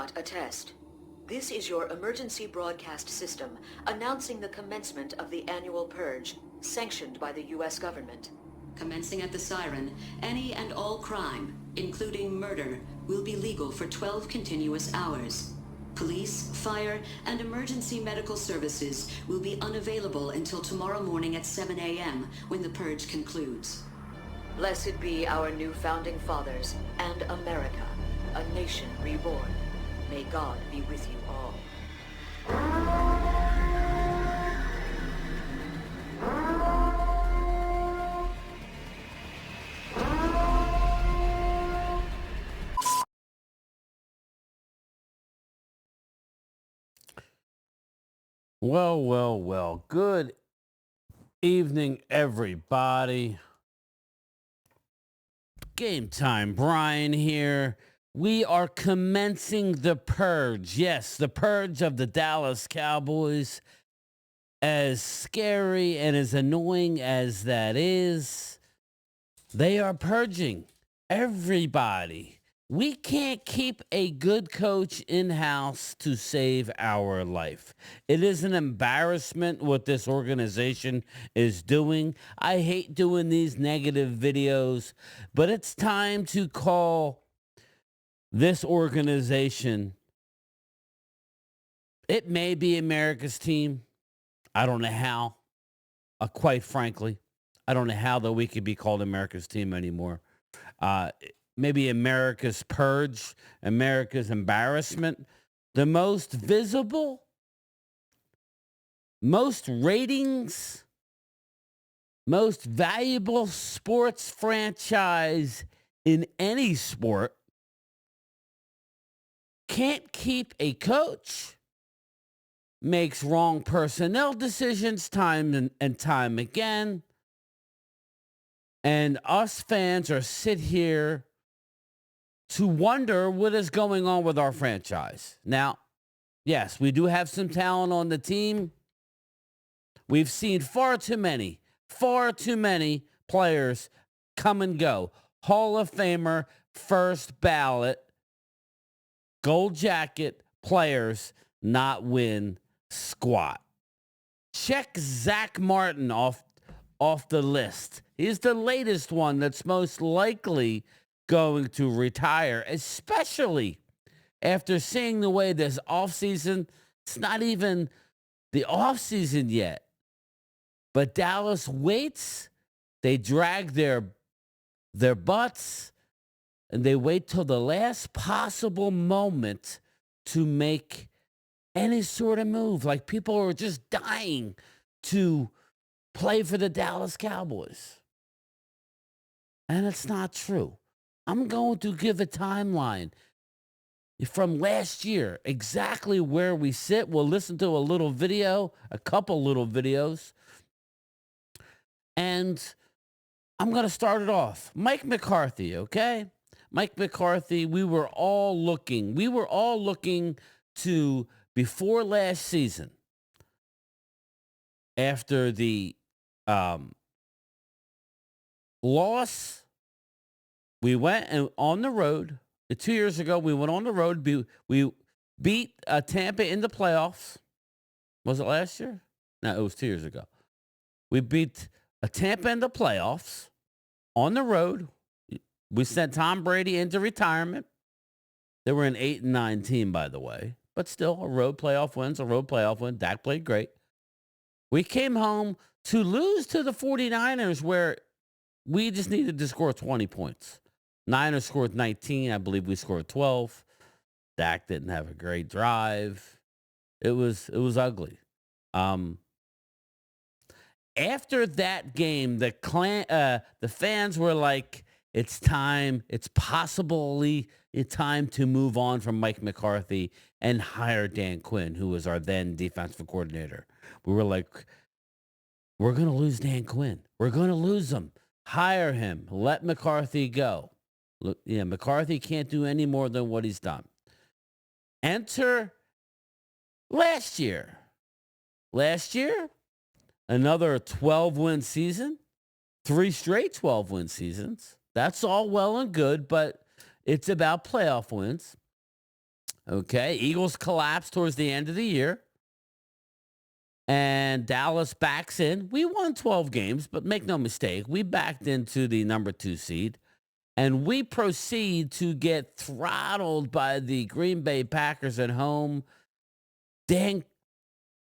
not a test. This is your emergency broadcast system announcing the commencement of the annual purge, sanctioned by the U.S. government. Commencing at the siren, any and all crime, including murder, will be legal for 12 continuous hours. Police, fire, and emergency medical services will be unavailable until tomorrow morning at 7 a.m. when the purge concludes. Blessed be our new founding fathers and America, a nation reborn. May God be with you all. Well, well, well. Good evening, everybody. Game time, Brian here. We are commencing the purge. Yes, the purge of the Dallas Cowboys. As scary and as annoying as that is, they are purging everybody. We can't keep a good coach in-house to save our life. It is an embarrassment what this organization is doing. I hate doing these negative videos, but it's time to call this organization. It may be America's team. I don't know how. Quite frankly, I don't know how that we could be called America's team anymore. Maybe America's purge, America's embarrassment, the most visible, most ratings, most valuable sports franchise in any sport can't keep a coach, makes wrong personnel decisions time and time again, and us fans are sit here to wonder what is going on with our franchise. Now, yes, we do have some talent on the team. We've seen far too many players come and go. Hall of Famer, first ballot, gold jacket players not win squat. Check Zach Martin off the list. He's the latest one that's most likely going to retire, especially after seeing the way this offseason, it's not even the offseason yet. But Dallas waits, they drag their butts, and they wait till the last possible moment to make any sort of move. Like people are just dying to play for the Dallas Cowboys. And it's not true. I'm going to give a timeline from last year, exactly where we sit. We'll listen to a couple little videos. And I'm going to start it off. Mike McCarthy, okay? Mike McCarthy, we were all looking to, before last season, after the loss, we went on the road. 2 years ago, we went on the road. We beat Tampa in the playoffs. Was it last year? No, it was 2 years ago. We beat Tampa in the playoffs on the road. We sent Tom Brady into retirement. They were an 8-9 team, by the way. But still, a road playoff win. Dak played great. We came home to lose to the 49ers, where we just needed to score 20 points. Niners scored 19. I believe we scored 12. Dak didn't have a great drive. It was ugly. After that game, the fans were like, it's time. It's possibly time to move on from Mike McCarthy and hire Dan Quinn, who was our then defensive coordinator. We were like, we're going to lose Dan Quinn. We're going to lose him. Hire him. Let McCarthy go. Look, yeah, McCarthy can't do any more than what he's done. Enter last year. Last year, another 12-win season. 3 straight 12-win seasons. That's all well and good, but it's about playoff wins. Okay. Eagles collapsed towards the end of the year. And Dallas backs in. We won 12 games, but make no mistake, we backed into the number 2 seed. And we proceed to get throttled by the Green Bay Packers at home. Dan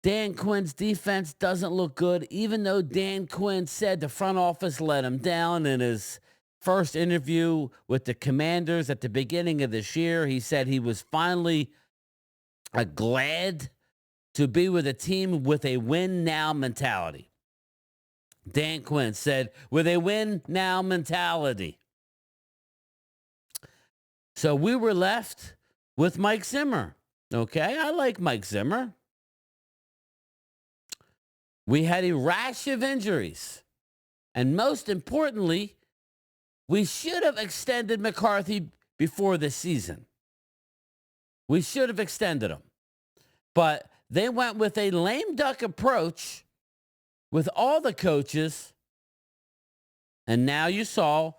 Quinn's defense doesn't look good, even though Dan Quinn said the front office let him down in his first interview with the Commanders at the beginning of this year. He said he was finally glad to be with a team with a win-now mentality. Dan Quinn said, with a win-now mentality. So we were left with Mike Zimmer. Okay, I like Mike Zimmer. We had a rash of injuries. And most importantly, we should have extended McCarthy before the season. We should have extended him. But they went with a lame duck approach with all the coaches. And now you saw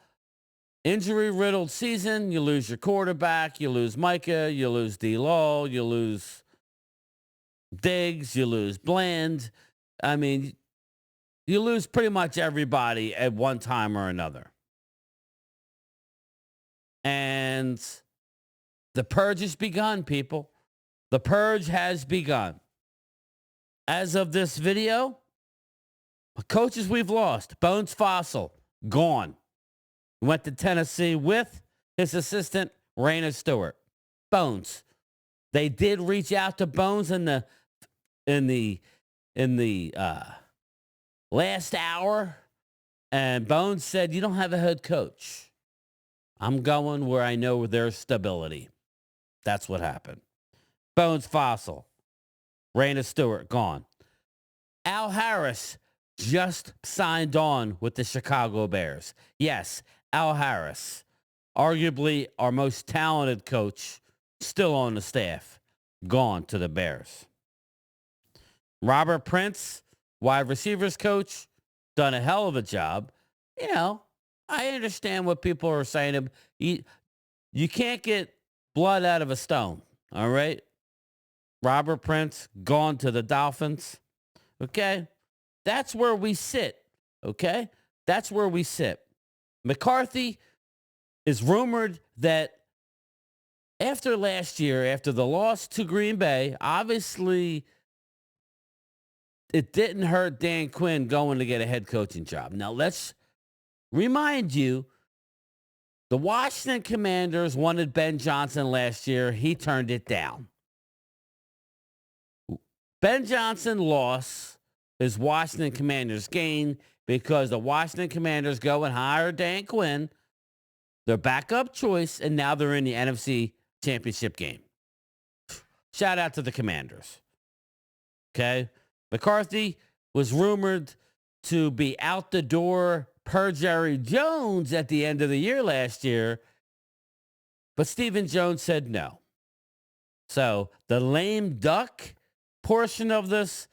injury-riddled season. You lose your quarterback. You lose Micah. You lose D-Law. You lose Diggs. You lose Bland. I mean, you lose pretty much everybody at one time or another. And the purge has begun, people. The purge has begun. As of this video, the coaches we've lost. Bones Fossil, gone. Went to Tennessee with his assistant, Raina Stewart. Bones. They did reach out to Bones in the last hour, and Bones said, "You don't have a head coach. I'm going where I know there's stability." That's what happened. Bones Fossil, Raina Stewart, gone. Al Harris just signed on with the Chicago Bears. Yes, Al Harris, arguably our most talented coach, still on the staff, gone to the Bears. Robert Prince, wide receivers coach, done a hell of a job. You know, I understand what people are saying. You can't get blood out of a stone, all right? Robert Prince, gone to the Dolphins. Okay? That's where we sit, okay? That's where we sit. McCarthy is rumored that after last year, after the loss to Green Bay, obviously it didn't hurt Dan Quinn going to get a head coaching job. Now, let's remind you, the Washington Commanders wanted Ben Johnson last year. He turned it down. Ben Johnson loss is Washington Commanders gain because the Washington Commanders go and hire Dan Quinn, their backup choice, and now they're in the NFC Championship game. Shout out to the Commanders. Okay? McCarthy was rumored to be out the door per Jerry Jones at the end of the year last year, but Stephen Jones said no. So the lame duck portion of this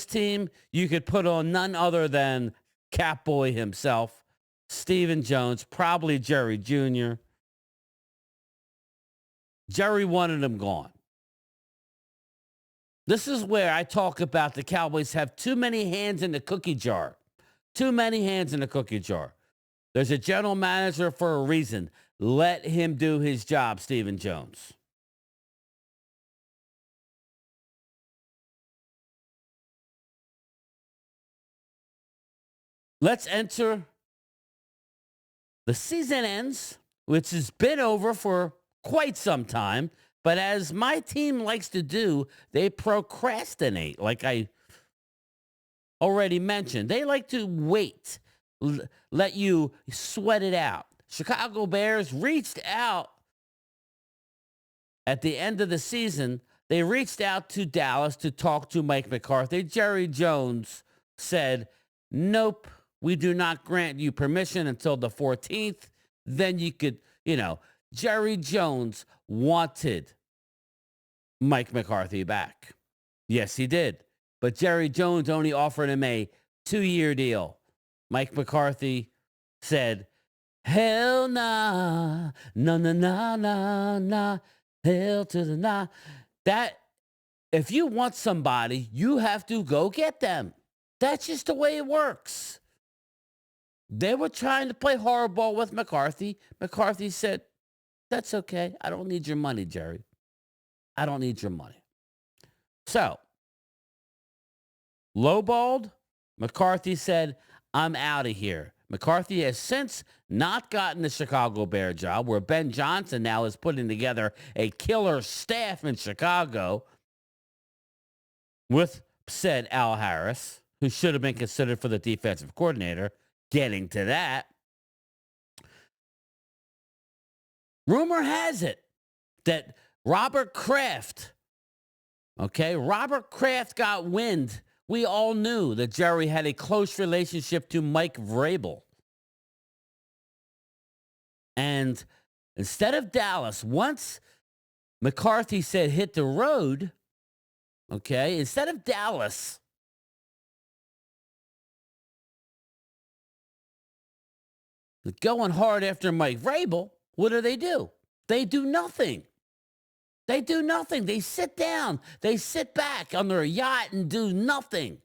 team, you could put on none other than Catboy himself, Stephen Jones, probably Jerry Jr. Jerry wanted him gone. This is where I talk about the Cowboys have too many hands in the cookie jar. Too many hands in the cookie jar. There's a general manager for a reason. Let him do his job, Stephen Jones. Let's enter the season ends, which has been over for quite some time. But as my team likes to do, they procrastinate, like I already mentioned. They like to wait, let you sweat it out. Chicago Bears reached out at the end of the season. They reached out to Dallas to talk to Mike McCarthy. Jerry Jones said, "Nope, we do not grant you permission until the 14th. Then you could, Jerry Jones wanted Mike McCarthy back. Yes, he did. But Jerry Jones only offered him a 2-year deal. Mike McCarthy said, "Hell nah, nah, nah, nah, nah, nah." Hail to the nah. That, if you want somebody, you have to go get them. That's just the way it works. They were trying to play hardball with McCarthy. McCarthy said, that's okay. I don't need your money, Jerry. I don't need your money. So, lowballed, McCarthy said, I'm out of here. McCarthy has since not gotten the Chicago Bear job, where Ben Johnson now is putting together a killer staff in Chicago with said Al Harris, who should have been considered for the defensive coordinator. Getting to that, rumor has it that Robert Kraft got wind. We all knew that Jerry had a close relationship to Mike Vrabel. And instead of Dallas, once McCarthy said hit the road, instead of Dallas going hard after Mike Vrabel, what do? They do nothing. They sit down. They sit back on their yacht and do nothing.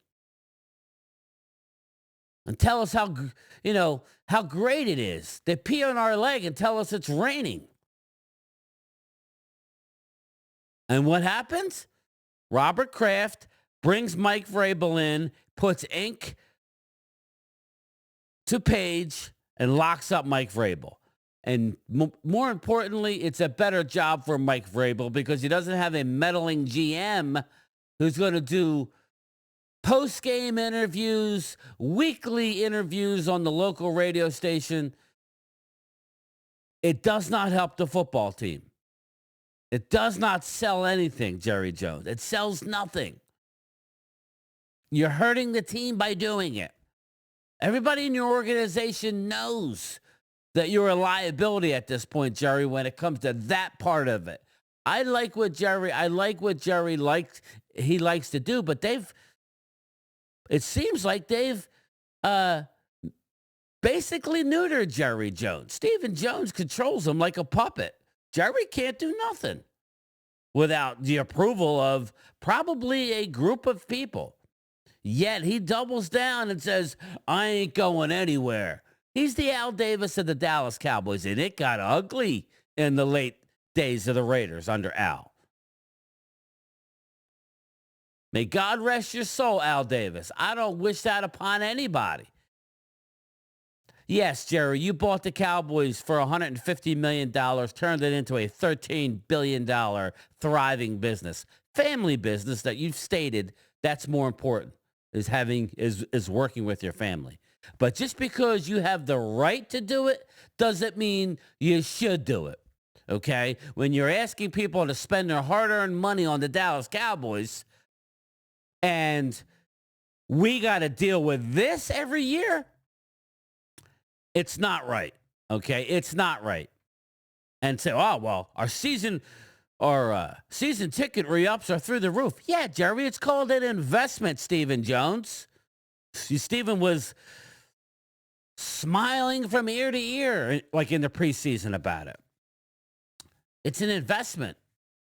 And tell us how great it is. They pee on our leg and tell us it's raining. And what happens? Robert Kraft brings Mike Vrabel in, puts ink to page, and locks up Mike Vrabel. And more importantly, it's a better job for Mike Vrabel because he doesn't have a meddling GM who's going to do post-game interviews, weekly interviews on the local radio station. It does not help the football team. It does not sell anything, Jerry Jones. It sells nothing. You're hurting the team by doing it. Everybody in your organization knows that you're a liability at this point, Jerry, when it comes to that part of it. I like what Jerry likes to do, but it seems like they've basically neutered Jerry Jones. Stephen Jones controls him like a puppet. Jerry can't do nothing without the approval of probably a group of people. Yet he doubles down and says, I ain't going anywhere. He's the Al Davis of the Dallas Cowboys, and it got ugly in the late days of the Raiders under Al. May God rest your soul, Al Davis. I don't wish that upon anybody. Yes, Jerry, you bought the Cowboys for $150 million, turned it into a $13 billion thriving business. Family business that you've stated that's more important is working with your family. But just because you have the right to do it doesn't mean you should do it. Okay? When you're asking people to spend their hard-earned money on the Dallas Cowboys and we got to deal with this every year, it's not right. Okay? It's not right. And say, oh, well, our season ticket re-ups are through the roof. Yeah, Jerry, it's called an investment, Stephen Jones. Stephen was smiling from ear to ear, like in the preseason about it. It's an investment.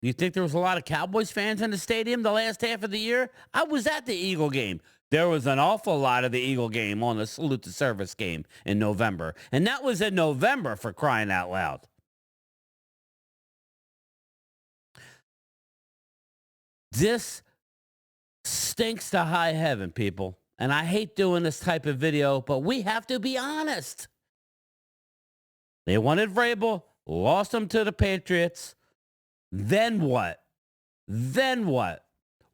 You think there was a lot of Cowboys fans in the stadium the last half of the year? I was at the Eagle game. There was an awful lot of the Eagle game on the Salute to Service game in November. And that was in November, for crying out loud. This stinks to high heaven, people. And I hate doing this type of video, but we have to be honest. They wanted Vrabel, lost him to the Patriots. Then what?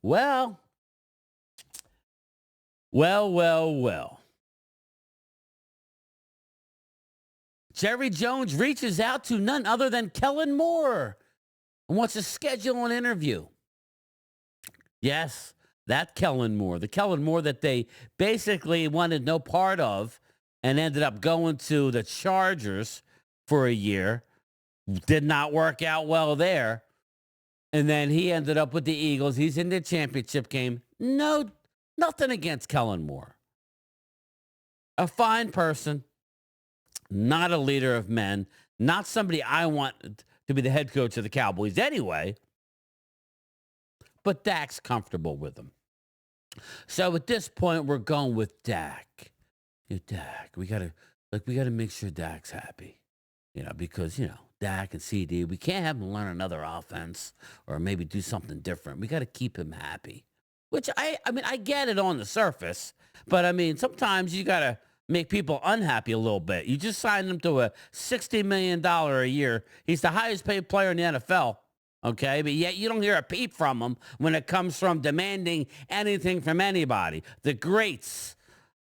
Well. Jerry Jones reaches out to none other than Kellen Moore and wants to schedule an interview. Yes, that Kellen Moore, the Kellen Moore that they basically wanted no part of and ended up going to the Chargers for a year. Did not work out well there. And then he ended up with the Eagles. He's in the championship game. No, nothing against Kellen Moore. A fine person, not a leader of men, not somebody I want to be the head coach of the Cowboys anyway. But Dak's comfortable with him. So at this point, we're going with Dak. Dak, we gotta make sure Dak's happy. Because Dak and CD, we can't have him learn another offense or maybe do something different. We got to keep him happy. Which I get it on the surface, but sometimes you got to make people unhappy a little bit. You just signed him to a $60 million a year. He's the highest paid player in the NFL. Okay, but yet you don't hear a peep from him when it comes from demanding anything from anybody. The greats.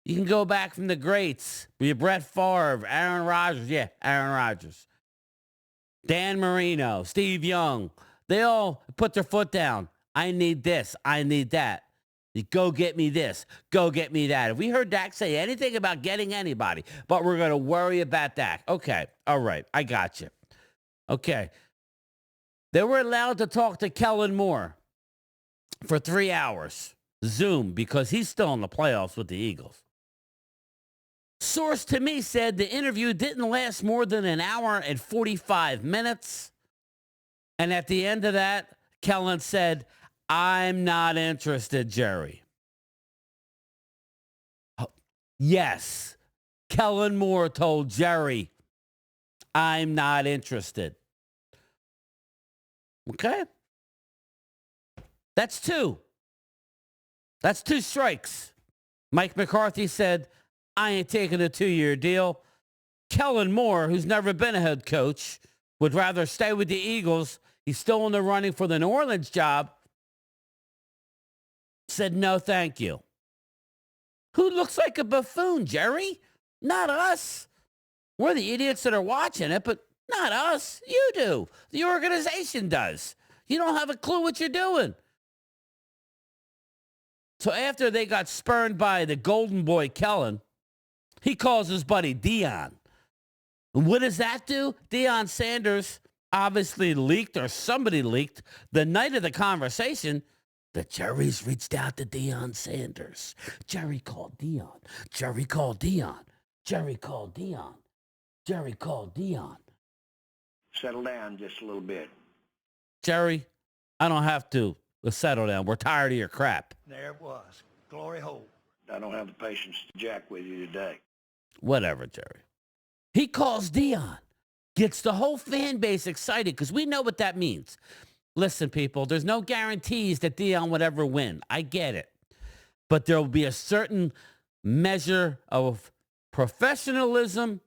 You can go back from the greats. Brett Favre, Aaron Rodgers. Yeah, Aaron Rodgers. Dan Marino, Steve Young. They all put their foot down. I need this. I need that. You go get me this. Go get me that. If we heard Dak say anything about getting anybody, but we're going to worry about Dak. Okay. All right. I got you. Okay. They were allowed to talk to Kellen Moore for 3 hours. Zoom, because he's still in the playoffs with the Eagles. Source to me said the interview didn't last more than an hour and 45 minutes. And at the end of that, Kellen said, I'm not interested, Jerry. Oh, yes, Kellen Moore told Jerry, I'm not interested. Okay? That's two. That's 2 strikes. Mike McCarthy said, I ain't taking a 2-year deal. Kellen Moore, who's never been a head coach, would rather stay with the Eagles. He's still in the running for the New Orleans job. Said, no, thank you. Who looks like a buffoon, Jerry? Not us. We're the idiots that are watching it, but not us. You do. The organization does. You don't have a clue what you're doing. So after they got spurned by the golden boy Kellen, he calls his buddy Deion. What does that do? Deion Sanders obviously leaked, or somebody leaked, the night of the conversation that Jerry's reached out to Deion Sanders. Jerry called Deion. Jerry called Deion. Jerry called Deion. Jerry called Deion. Settle down just a little bit. Jerry, I don't have to settle down. We're tired of your crap. There it was. Glory hole. I don't have the patience to jack with you today. Whatever, Jerry. He calls Deion. Gets the whole fan base excited because we know what that means. Listen, people, there's no guarantees that Deion would ever win. I get it. But there will be a certain measure of professionalism.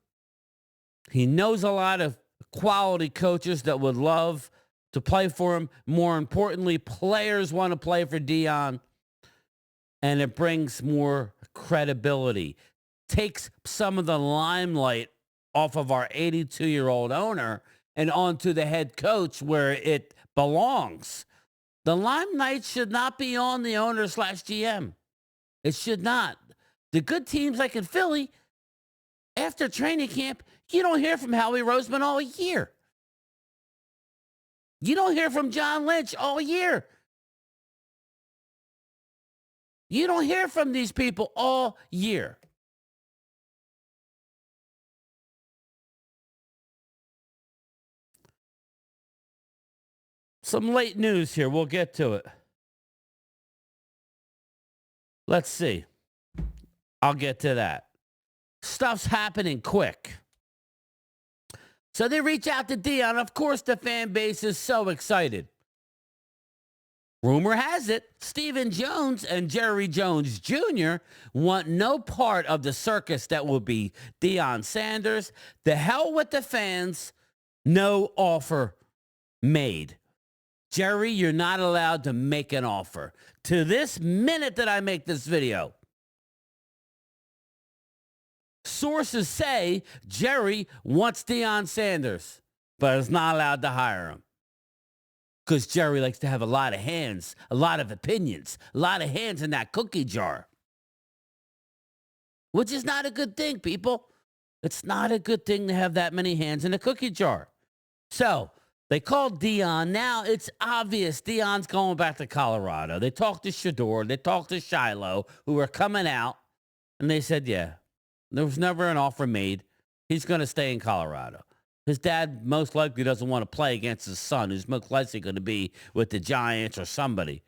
He knows a lot of quality coaches that would love to play for him. More importantly, players want to play for Deion. And it brings more credibility. Takes some of the limelight off of our 82-year-old owner and onto the head coach where it belongs. The limelight should not be on the owner/GM. It should not. The good teams like in Philly, after training camp, you don't hear from Howie Roseman all year. You don't hear from John Lynch all year. You don't hear from these people all year. Some late news here. We'll get to it. Let's see. I'll get to that. Stuff's happening quick. So they reach out to Deion. Of course, the fan base is so excited. Rumor has it, Stephen Jones and Jerry Jones Jr. want no part of the circus that will be Deion Sanders. The hell with the fans. No offer made. Jerry, you're not allowed to make an offer. To this minute that I make this video, sources say Jerry wants Deion Sanders, but is not allowed to hire him. Because Jerry likes to have a lot of hands, a lot of opinions, a lot of hands in that cookie jar. Which is not a good thing, people. It's not a good thing to have that many hands in a cookie jar. So, they called Deion. Now it's obvious Deion's going back to Colorado. They talked to Shador. They talked to Shiloh, who were coming out. And they said, yeah, there was never an offer made. He's going to stay in Colorado. His dad most likely doesn't want to play against his son, who's most likely going to be with the Giants or somebody.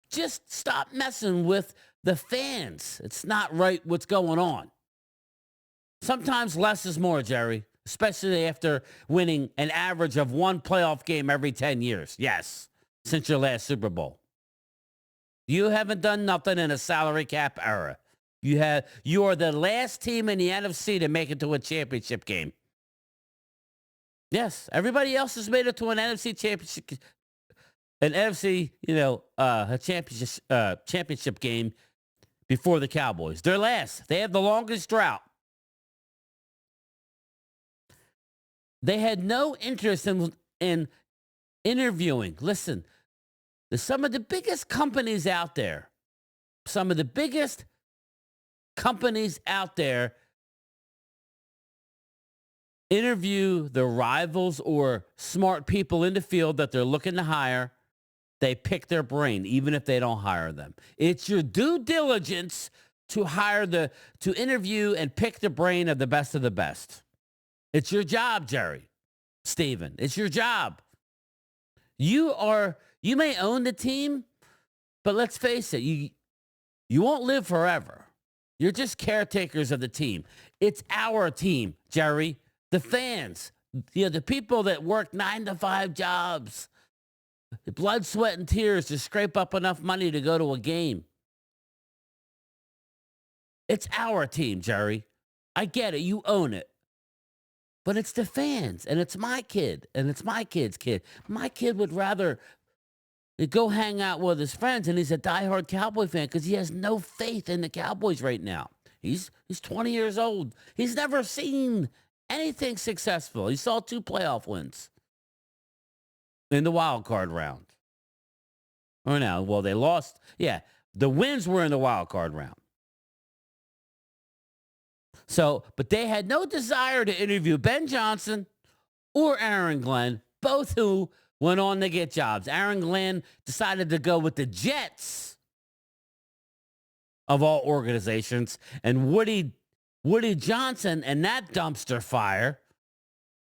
Just stop messing with the fans. It's not right what's going on. Sometimes less is more, Jerry, especially after winning an average of one playoff game every 10 years. Yes, since your last Super Bowl. You haven't done nothing in a salary cap era. You are the last team in the NFC to make it to a championship game. Yes, everybody else has made it to an NFC championship, a championship game before the Cowboys. They're last. They have the longest drought. They had no interest in interviewing. Listen, some of the biggest companies out there, interview the rivals or smart people in the field that they're looking to hire. They pick their brain, even if they don't hire them. It's your due diligence to interview and pick the brain of the best of the best. It's your job, Jerry. Steven, it's your job. You may own the team, but let's face it, you won't live forever. You're just caretakers of the team. It's our team, Jerry. The fans, the people that work 9-to-5 jobs, blood, sweat, and tears to scrape up enough money to go to a game. It's our team, Jerry. I get it. You own it. But it's the fans, and it's my kid, and it's my kid's kid. My kid would rather go hang out with his friends, and he's a diehard Cowboy fan because he has no faith in the Cowboys right now. He's 20 years old. He's never seen anything successful. He saw 2 playoff wins in the wild card round. Or no, well, they lost. Yeah, the wins were in the wild card round. So, but they had no desire to interview Ben Johnson or Aaron Glenn, both who went on to get jobs. Aaron Glenn decided to go with the Jets of all organizations, and Woody Johnson and that dumpster fire.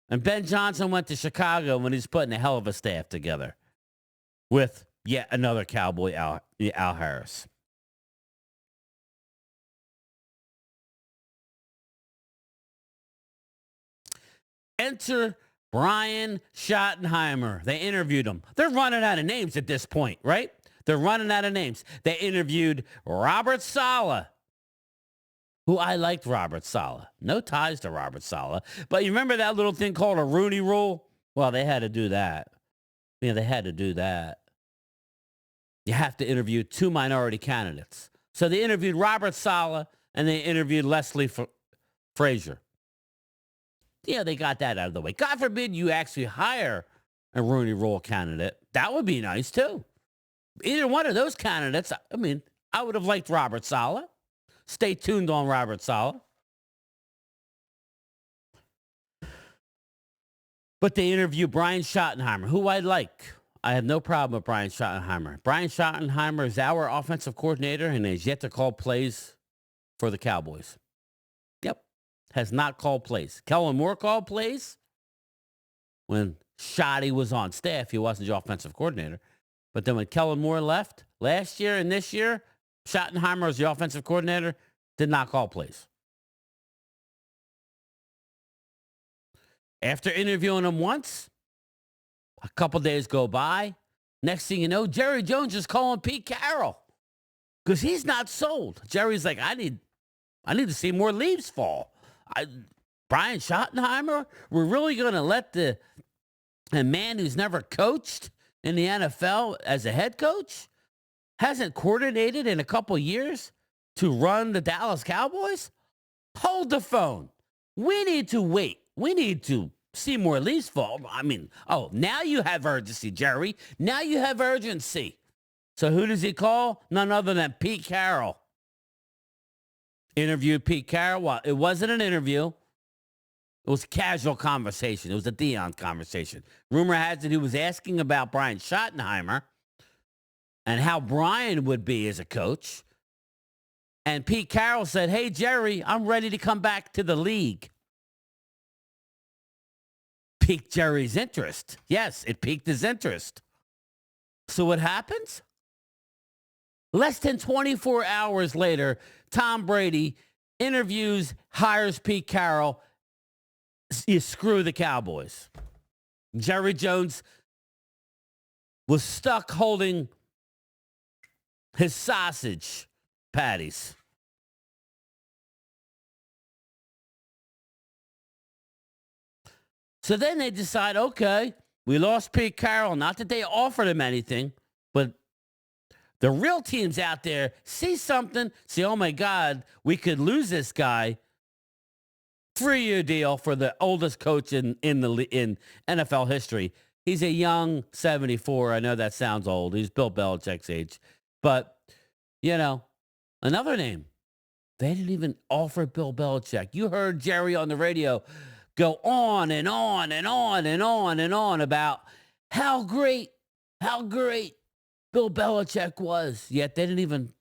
And Ben Johnson went to Chicago when he's putting a hell of a staff together with yet another Cowboy, Al Harris. Enter Brian Schottenheimer. They interviewed him. They're running out of names at this point, right? They're running out of names. They interviewed Robert Saleh, who I liked Robert Saleh. No ties to Robert Saleh. But you remember that little thing called a Rooney Rule? Well, they had to do that. Yeah, they had to do that. You have to interview 2 minority candidates. So they interviewed Robert Saleh and they interviewed Leslie Frazier. Yeah, they got that out of the way. God forbid you actually hire a Rooney Rule candidate. That would be nice, too. Either one of those candidates, I mean, I would have liked Robert Saleh. Stay tuned on Robert Saleh. But they interview Brian Schottenheimer, who I like. I have no problem with Brian Schottenheimer. Brian Schottenheimer is our offensive coordinator and has yet to call plays for the Cowboys. Yep. Has not called plays. Kellen Moore called plays when Schotty was on staff. He wasn't your offensive coordinator. But then when Kellen Moore left last year and this year, Schottenheimer was the offensive coordinator, did not call plays. After interviewing him once, a couple days go by. Next thing you know, Jerry Jones is calling Pete Carroll because he's not sold. Jerry's like, I need to see more leaves fall. Brian Schottenheimer, we're really going to let a man who's never coached in the NFL as a head coach, hasn't coordinated in a couple years to run the Dallas Cowboys? Hold the phone. We need to wait. We need to see more leaves fall. I mean, now you have urgency, Jerry. Now you have urgency. So who does he call? None other than Pete Carroll. Interviewed Pete Carroll. Well, it wasn't an interview. It was a casual conversation. It was a Deion conversation. Rumor has it he was asking about Brian Schottenheimer and how Brian would be as a coach. And Pete Carroll said, hey, Jerry, I'm ready to come back to the league. piqued Jerry's interest. Yes, it piqued his interest. So what happens? Less than 24 hours later, Tom Brady interviews, hires Pete Carroll. You screw the Cowboys. Jerry Jones was stuck holding his sausage patties. So then they decide, okay, we lost Pete Carroll. Not that they offered him anything, but the real teams out there see something, say, oh my God, we could lose this guy. 3-year deal for the oldest coach in NFL history. He's a young 74. I know that sounds old. He's Bill Belichick's age. But, another name. They didn't even offer Bill Belichick. You heard Jerry on the radio go on and on and on and on and on about how great Bill Belichick was. Yet they didn't even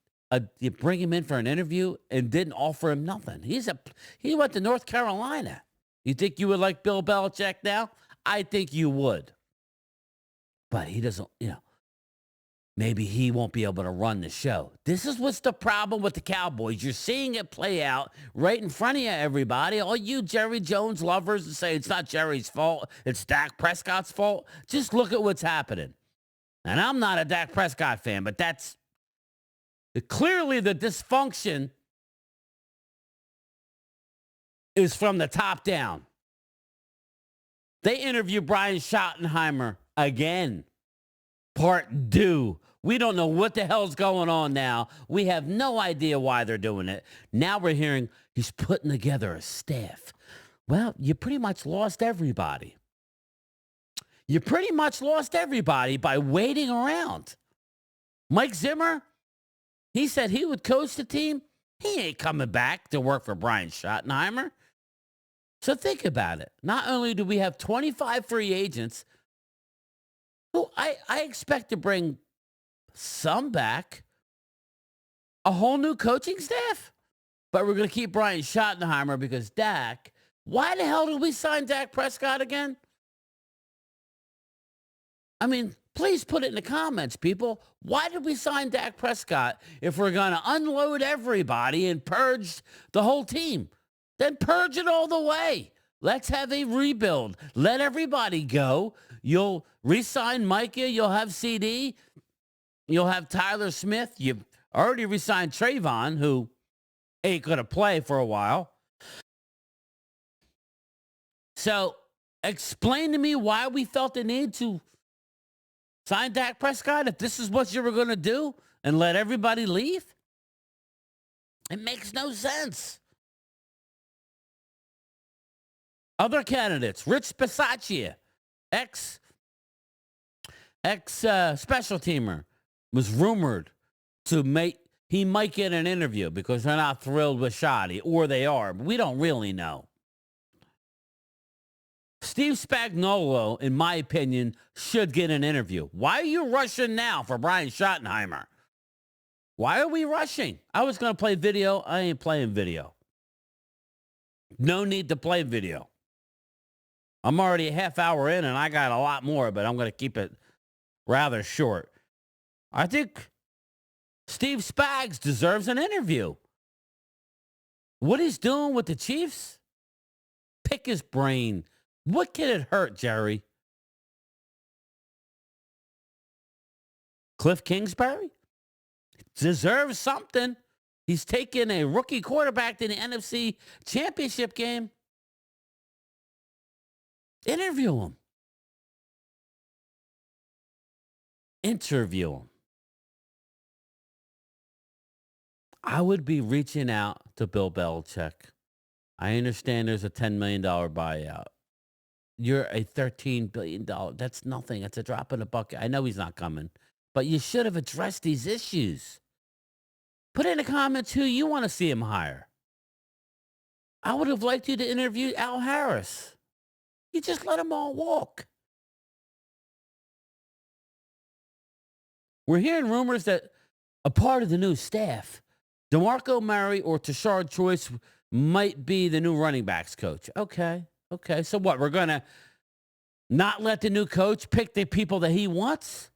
you bring him in for an interview and didn't offer him nothing. He went to North Carolina. You think you would like Bill Belichick now? I think you would. But he doesn't, maybe he won't be able to run the show. This is what's the problem with the Cowboys. You're seeing it play out right in front of you, everybody. All you Jerry Jones lovers that say it's not Jerry's fault, it's Dak Prescott's fault. Just look at what's happening. And I'm not a Dak Prescott fan, but that's clearly the dysfunction is from the top down. They interview Brian Schottenheimer again. Part 2. We don't know what the hell's going on now. We have no idea why they're doing it. Now we're hearing he's putting together a staff. Well, you pretty much lost everybody. You pretty much lost everybody by waiting around. Mike Zimmer, he said he would coach the team. He ain't coming back to work for Brian Schottenheimer. So think about it. Not only do we have 25 free agents, who I expect to bring some back, a whole new coaching staff, but we're going to keep Brian Schottenheimer because Dak, why the hell did we sign Dak Prescott again? I mean, please put it in the comments, people. Why did we sign Dak Prescott if we're going to unload everybody and purge the whole team? Then purge it all the way. Let's have a rebuild. Let everybody go. You'll re-sign Micah. You'll have CD. You'll have Tyler Smith. You've already re-signed Trayvon, who ain't going to play for a while. So explain to me why we felt the need to sign Dak Prescott if this is what you were going to do and let everybody leave. It makes no sense. Other candidates, Rich Bisaccia, ex special teamer, was rumored he might get an interview because they're not thrilled with Shoddy, or they are, but we don't really know. Steve Spagnuolo, in my opinion, should get an interview. Why are you rushing now for Brian Schottenheimer? Why are we rushing? I was going to play video. I ain't playing video. No need to play video. I'm already a half hour in, and I got a lot more, but I'm going to keep it rather short. I think Steve Spags deserves an interview. What he's doing with the Chiefs? Pick his brain. What can it hurt, Jerry? Cliff Kingsbury deserves something. He's taken a rookie quarterback to the NFC Championship game. Interview him. Interview him. I would be reaching out to Bill Belichick. I understand there's a $10 million buyout. You're a $13 billion. That's nothing. It's a drop in the bucket. I know he's not coming. But you should have addressed these issues. Put in the comments who you want to see him hire. I would have liked you to interview Al Harris. You just let them all walk. We're hearing rumors that a part of the new staff, DeMarco Murray or Tashard Choice, might be the new running backs coach. Okay. So what? We're going to Not let the new coach pick the people that he wants?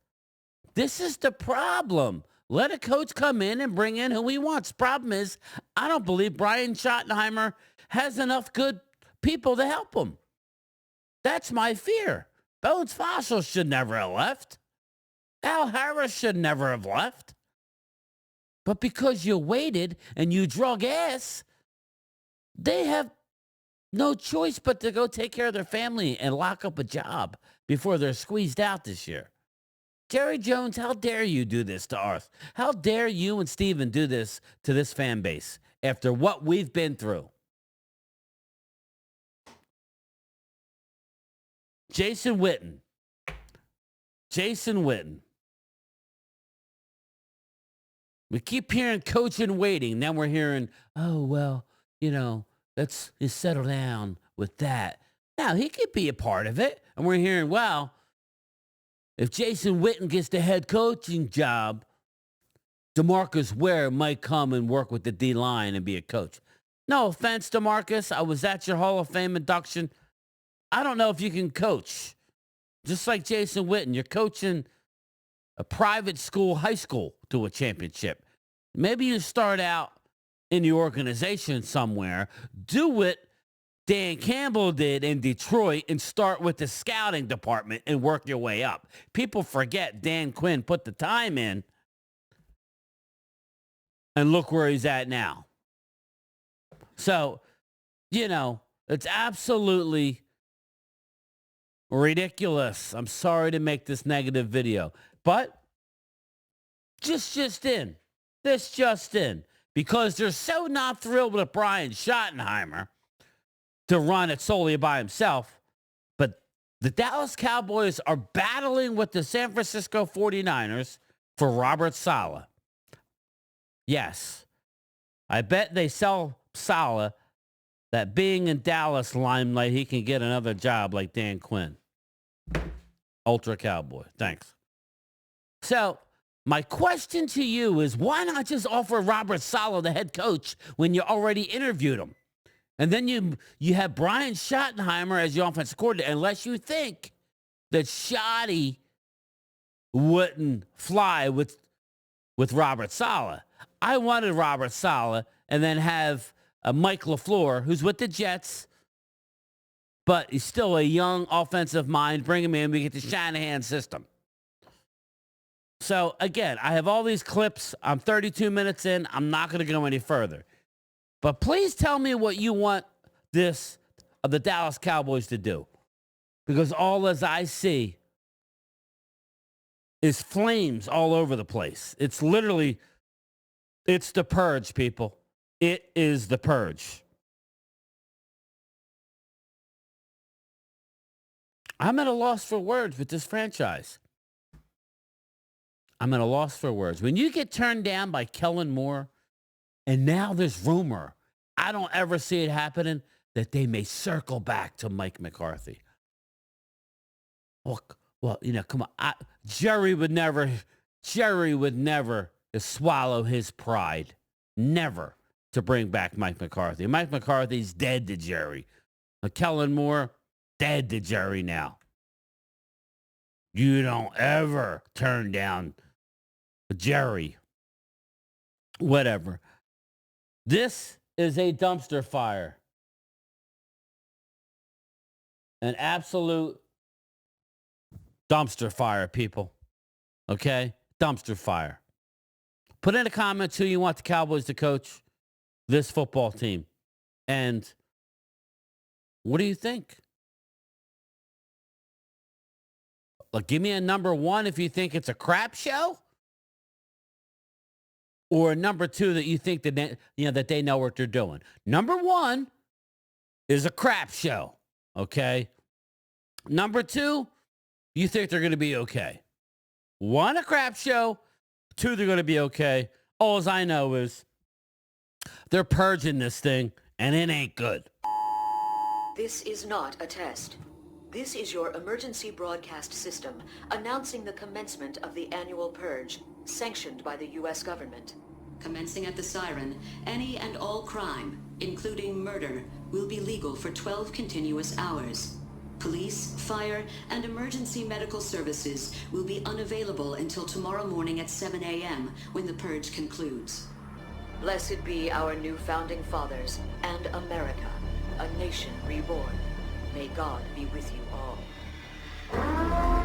This is the problem. Let a coach come in and bring in who he wants. Problem is, I don't believe Brian Schottenheimer has enough good people to help him. That's my fear. Bones Fossil should never have left. Al Harris should never have left. But because you waited and you drug ass, they have no choice but to go take care of their family and lock up a job before they're squeezed out this year. Jerry Jones, how dare you do this to us? How dare you and Steven do this to this fan base after what we've been through? Jason Witten. We keep hearing coach in waiting. Then we're hearing, oh, well, let's just settle down with that. Now, he could be a part of it. And we're hearing, well, if Jason Witten gets the head coaching job, DeMarcus Ware might come and work with the D-line and be a coach. No offense, DeMarcus. I was at your Hall of Fame induction. I don't know if you can coach. Just like Jason Witten, you're coaching a private school, high school, to a championship. Maybe you start out in the organization somewhere. Do what Dan Campbell did in Detroit and start with the scouting department and work your way up. People forget Dan Quinn put the time in, and look where he's at now. So, it's absolutely ridiculous. I'm sorry to make this negative video, but just in, because they're so not thrilled with Brian Schottenheimer to run it solely by himself. But the Dallas Cowboys are battling with the San Francisco 49ers for Robert Saleh. Yes, I bet they sell Saleh that being in Dallas limelight, he can get another job like Dan Quinn. Ultra Cowboy. Thanks. So my question to you is, why not just offer Robert Saleh the head coach when you already interviewed him? And then you have Brian Schottenheimer as your offensive coordinator, unless you think that Schotty wouldn't fly with Robert Saleh. I wanted Robert Saleh and then have Mike LaFleur, who's with the Jets, but he's still a young offensive mind. Bring him in. We get the Shanahan system. So, again, I have all these clips. I'm 32 minutes in. I'm not going to go any further. But please tell me what you want the Dallas Cowboys to do. Because all as I see is flames all over the place. It's the purge, people. It is the purge. I'm at a loss for words with this franchise. I'm at a loss for words. When you get turned down by Kellen Moore, and now there's rumor, I don't ever see it happening, that they may circle back to Mike McCarthy. Well, come on. Jerry would never swallow his pride. Never to bring back Mike McCarthy. Mike McCarthy's dead to Jerry. Kellen Moore, dead to Jerry now. You don't ever turn down Jerry. Whatever. This is a dumpster fire. An absolute dumpster fire, people. Okay? Dumpster fire. Put in the comments who you want the Cowboys to coach this football team. And what do you think? Like, give me a number one if you think it's a crap show. Or number two that you think that they know what they're doing. Number one is a crap show. Okay? Number two, you think they're going to be okay. One, a crap show. Two, they're going to be okay. All I know is they're purging this thing, and it ain't good. This is not a test. This is your emergency broadcast system announcing the commencement of the annual purge, sanctioned by the U.S. government. Commencing at the siren, any and all crime, including murder, will be legal for 12 continuous hours. Police, fire, and emergency medical services will be unavailable until tomorrow morning at 7 a.m. when the purge concludes. Blessed be our new founding fathers and America, a nation reborn. May God be with you all.